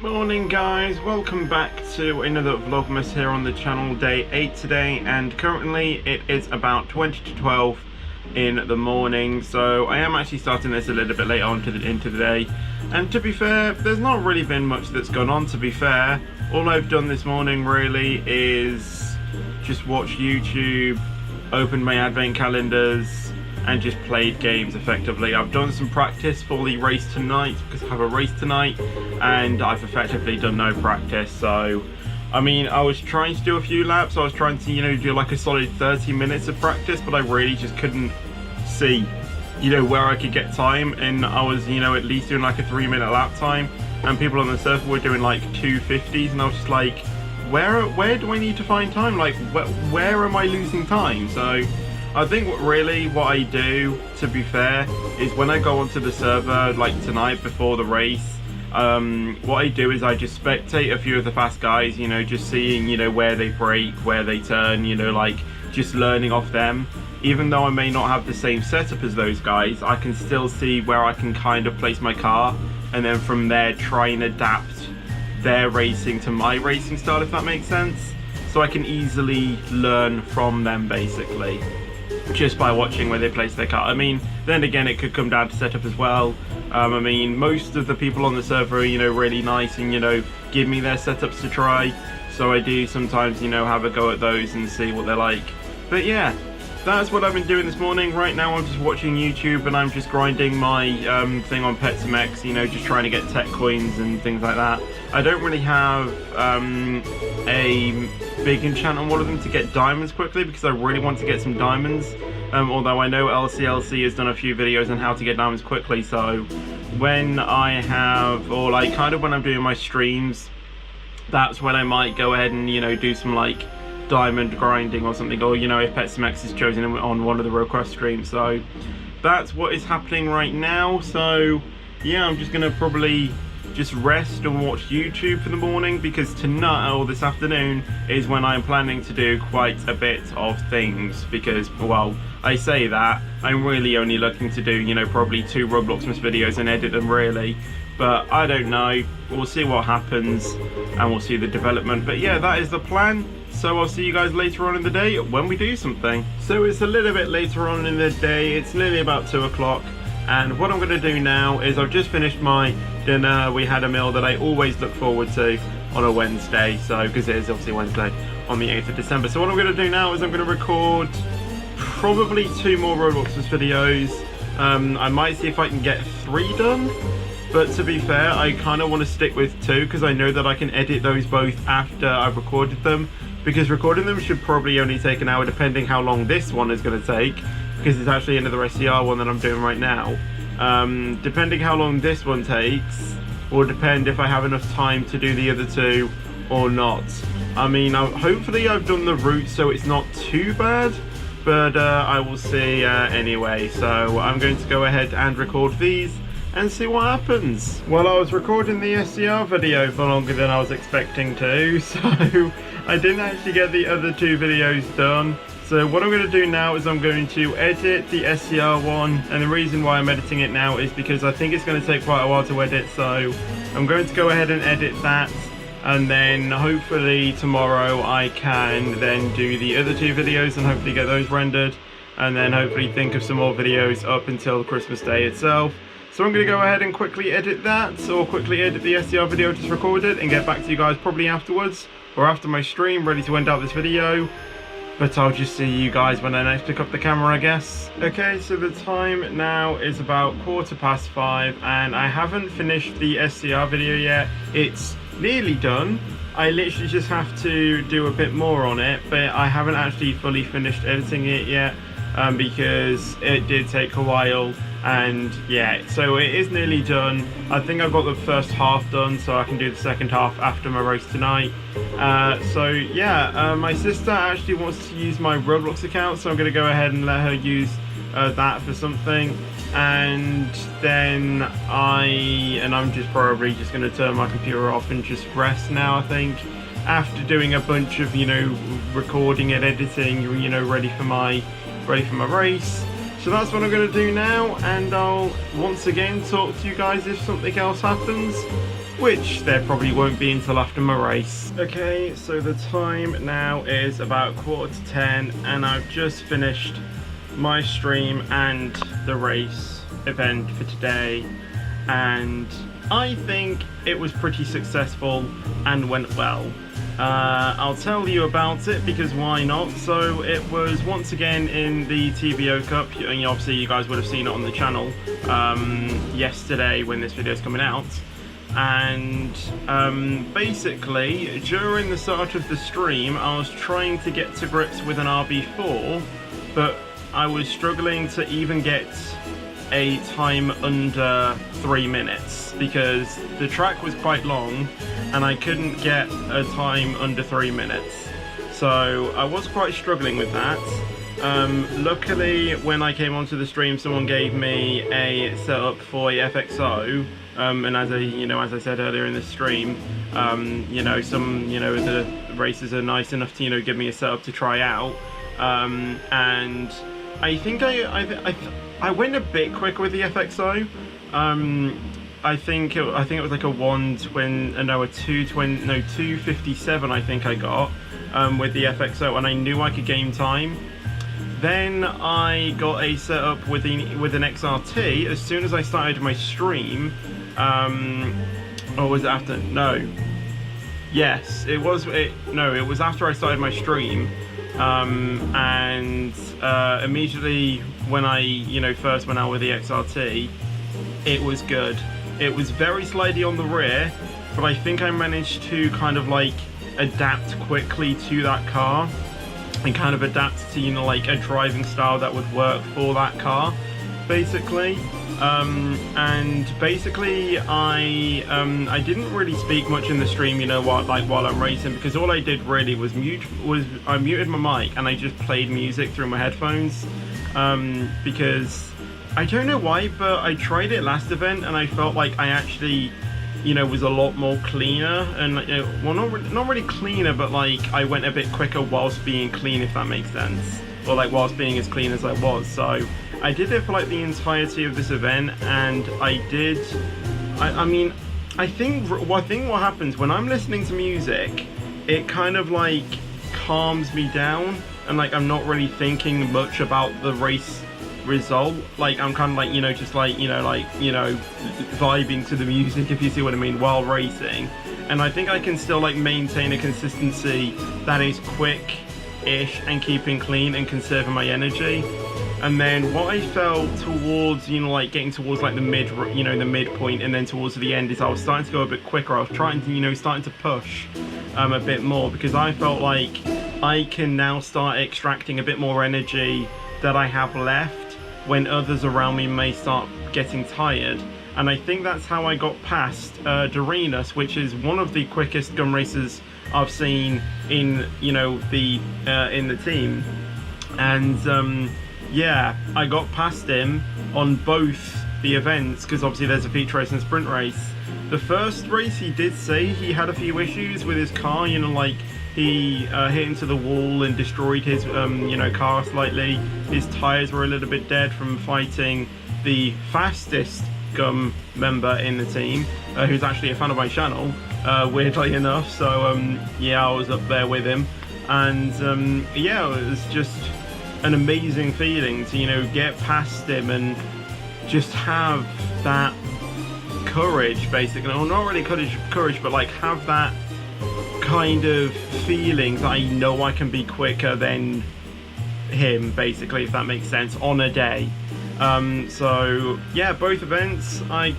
Morning guys, welcome back to another Vlogmas here on the channel. Day 8 today, and currently it is about 20 to 12 in the morning, so I am actually starting this a little bit later on into the day. And to be fair, there's not really been much that's gone on, to be fair. All I've done this morning really is just watch YouTube, open my advent calendars, and just played games effectively. I've done some practice for the race tonight because I have a race tonight, and I've effectively done no practice. So I mean, I was trying to do a few laps. I was trying to do like a solid 30 minutes of practice, but I really just couldn't see where I could get time. And I was at least doing like a 3-minute lap time, and people on the server were doing like 2:50s, and I was just like, where do I need to find time? Like where am I losing time? So I think what I do, to be fair, is when I go onto the server like tonight before the race, what I do is I just spectate a few of the fast guys, just seeing where they brake, where they turn, like just learning off them. Even though I may not have the same setup as those guys, I can still see where I can kind of place my car, and then from there try and adapt their racing to my racing style, if that makes sense. So I can easily learn from them basically, just by watching where they place their car. I mean, then again, it could come down to setup as well. I mean, most of the people on the server are really nice and give me their setups to try, so I do sometimes have a go at those and see what they're like. But yeah, that's what I've been doing this morning. Right now I'm just watching YouTube, and I'm just grinding my thing on Fetchy, just trying to get tech coins and things like that. I don't really have a big enchant on one of them to get diamonds quickly, because I really want to get some diamonds. Although I know LCLC has done a few videos on how to get diamonds quickly, so when I have, or like kind of when I'm doing my streams, that's when I might go ahead and do some like diamond grinding or something, or if Fetchy is chosen on one of the request streams. So that's what is happening right now. So yeah, I'm just gonna probably just rest and watch YouTube for the morning, because tonight or this afternoon is when I'm planning to do quite a bit of things. Because, well, I say that, I'm really only looking to do probably 2 Vlogmas videos and edit them really, but I don't know. We'll see what happens and we'll see the development. But yeah, that is the plan. So I'll see you guys later on in the day when we do something. So it's a little bit later on in the day, it's nearly about 2 o'clock. And what I'm going to do now is I've just finished my dinner. We had a meal that I always look forward to on a Wednesday, so because it is obviously Wednesday on the 8th of December. So what I'm going to do now is I'm going to record probably 2 more Vlogmas videos. I might see if I can get 3 done, but to be fair, I kind of want to stick with 2, because I know that I can edit those both after I've recorded them, because recording them should probably only take an hour, depending how long this one is going to take, because it's actually another SCR one that I'm doing right now. Depending how long this one takes will depend if I have enough time to do the other 2 or not. I mean, hopefully I've done the route so it's not too bad, but I will see anyway. So I'm going to go ahead and record these and see what happens. Well, I was recording the SCR video for longer than I was expecting to, so I didn't actually get the other 2 videos done. So what I'm going to do now is I'm going to edit the SCR one, and the reason why I'm editing it now is because I think it's going to take quite a while to edit, so I'm going to go ahead and edit that, and then hopefully tomorrow I can then do the other 2 videos and hopefully get those rendered, and then hopefully think of some more videos up until Christmas Day itself. So I'm going to go ahead and quickly edit that, or quickly edit the SCR video just recorded, and get back to you guys probably afterwards, or after my stream, ready to end out this video. But I'll just see you guys when I next pick up the camera, I guess. Okay, so the time now is about 5:15, and I haven't finished the SCR video yet. It's nearly done. I literally just have to do a bit more on it, but I haven't actually fully finished editing it yet, because it did take a while. And yeah, so it is nearly done. I think I've got the first half done, so I can do the second half after my race tonight. So yeah, my sister actually wants to use my Roblox account, so I'm going to go ahead and let her use that for something. And then I'm just probably just going to turn my computer off and just rest now, I think, after doing a bunch of recording and editing, ready for my race. So that's what I'm going to do now, and I'll once again talk to you guys if something else happens. which there probably won't be until after my race. Okay, so the time now is about 9:45, and I've just finished my stream and the race event for today, and I think it was pretty successful and went well. I'll tell you about it because why not? So it was once again in the TVO Cup, and obviously you guys would have seen it on the channel yesterday when this video is coming out. And basically during the start of the stream I was trying to get to grips with an RB4, but I was struggling to even get a time under 3 minutes because the track was quite long and I couldn't get a time under 3 minutes, so I was quite struggling with that. Luckily when I came onto the stream someone gave me a setup for a FXO, and as I said earlier in the stream, the racers are nice enough to give me a setup to try out, and I think I went a bit quicker with the FXO. I think it was like a 257 I think I got with the FXO, and I knew I could gain time. Then I got a setup with an XRT as soon as I started my stream. Or was it after? No. Yes, it was after I started my stream. And immediately when I first went out with the XRT, it was good. It was very slidey on the rear, but I think I managed to kind of like adapt quickly to that car and kind of adapt to like a driving style that would work for that car basically. And basically I didn't really speak much in the stream while I'm racing, because all I did really was I muted my mic and I just played music through my headphones, because I don't know why, but I tried it last event and I felt like I actually was a lot more cleaner, and well, not really cleaner, but like I went a bit quicker whilst being clean, if that makes sense, or like whilst being as clean as I was. So I did it for like the entirety of this event, and I think what happens when I'm listening to music, it kind of like calms me down, and like I'm not really thinking much about the race result. Like I'm kind of like just like vibing to the music, if you see what I mean, while racing. And I think I can still like maintain a consistency that is quick-ish and keeping clean and conserving my energy. And then what I felt towards, like getting towards like the midpoint and then towards the end, is I was starting to go a bit quicker. I was trying to, starting to push a bit more, because I felt like I can now start extracting a bit more energy that I have left when others around me may start getting tired. And I think that's how I got past Dorinus, which is one of the quickest gun racers I've seen in the team. And yeah, I got past him on both the events, because obviously there's a feature race and a sprint race. The first race he did say he had a few issues with his car, like he hit into the wall and destroyed his car slightly. His tyres were a little bit dead from fighting the fastest gun member in the team, who's actually a fan of my channel, weirdly enough. So yeah, I was up there with him, and yeah, it was just an amazing feeling to get past him and just have that courage, basically, or not really courage, but like have that kind of feeling that I know I can be quicker than him, basically, if that makes sense, on a day. So yeah, both events I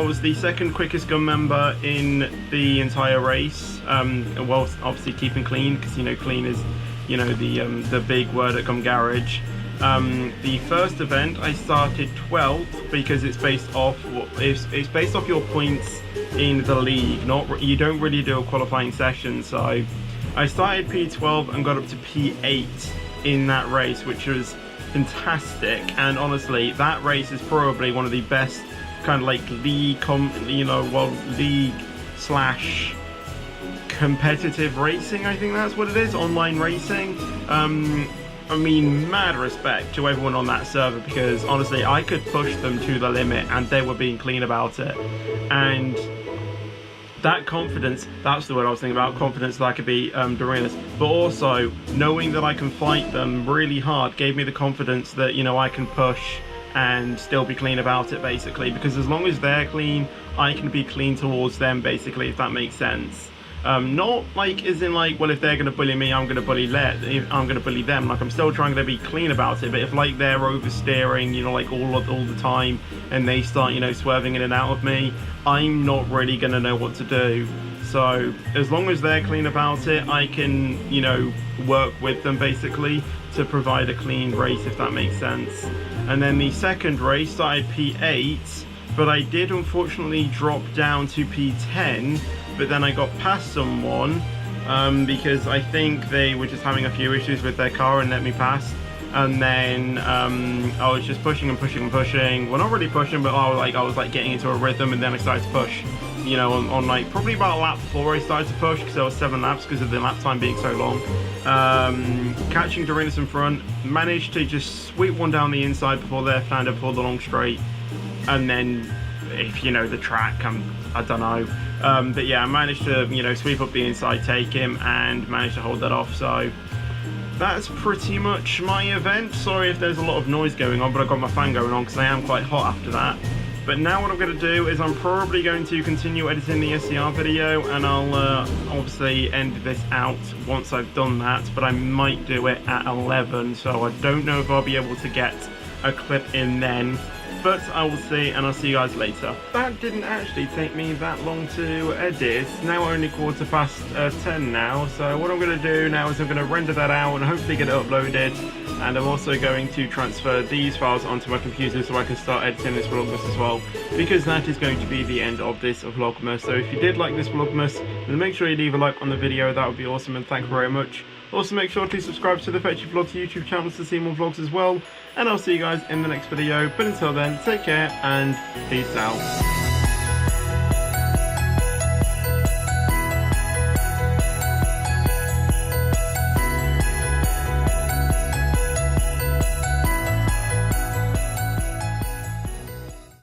was the second quickest gun member in the entire race, well, obviously keeping clean, because clean is the big word at Gun Garage. The first event I started 12th, because it's based off your points in the league. You don't really do a qualifying session. So I started P12 and got up to P8 in that race, which was fantastic. And honestly, that race is probably one of the best kind of like league slash competitive racing, I think that's what it is, online racing. I mean, mad respect to everyone on that server, because honestly I could push them to the limit and they were being clean about it. And that confidence, that's the word I was thinking about, confidence that I could beat Dorenas, but also knowing that I can fight them really hard gave me the confidence that, you know, I can push and still be clean about it, basically, because as long as they're clean, I can be clean towards them, basically, if that makes sense. Not like as in like, well, if they're gonna bully me, I'm gonna bully them. Like, I'm still trying to be clean about it. But if like they're oversteering, you know, like all the time, and they start, you know, swerving in and out of me, I'm not really gonna know what to do. So as long as they're clean about it, I can, you know, work with them basically to provide a clean race, if that makes sense. And then the second race started P8, but I did unfortunately drop down to P10. But then I got past someone because I think they were just having a few issues with their car and let me pass. And then I was just pushing and pushing and pushing. Well, not really pushing, but I was like getting into a rhythm, and then I started to push. You know, on like probably about lap 4 I started to push, because there was 7 laps because of the lap time being so long. Catching Dorenas in front, managed to just sweep one down the inside before left-hander pulled the long straight, and then, if you know the track, I don't know. But yeah, I managed to, you know, sweep up the inside, take him, and managed to hold that off. So that's pretty much my event. Sorry if there's a lot of noise going on, but I've got my fan going on because I am quite hot after that. But now what I'm going to do is I'm probably going to continue editing the SCR video, and I'll obviously end this out once I've done that, but I might do it at 11, so I don't know if I'll be able to get a clip in then. But I will see, and I'll see you guys later. That didn't actually take me that long to edit. Now only 10:15 now, so what I'm going to do now is I'm going to render that out and hopefully get it uploaded. And I'm also going to transfer these files onto my computer so I can start editing this Vlogmas as well, because that is going to be the end of this Vlogmas. So if you did like this Vlogmas, then make sure you leave a like on the video. That would be awesome, and thank you very much. Also, make sure to subscribe to the Fetchy Vlogs YouTube channel to see more vlogs as well. And I'll see you guys in the next video. But until then, take care and peace out.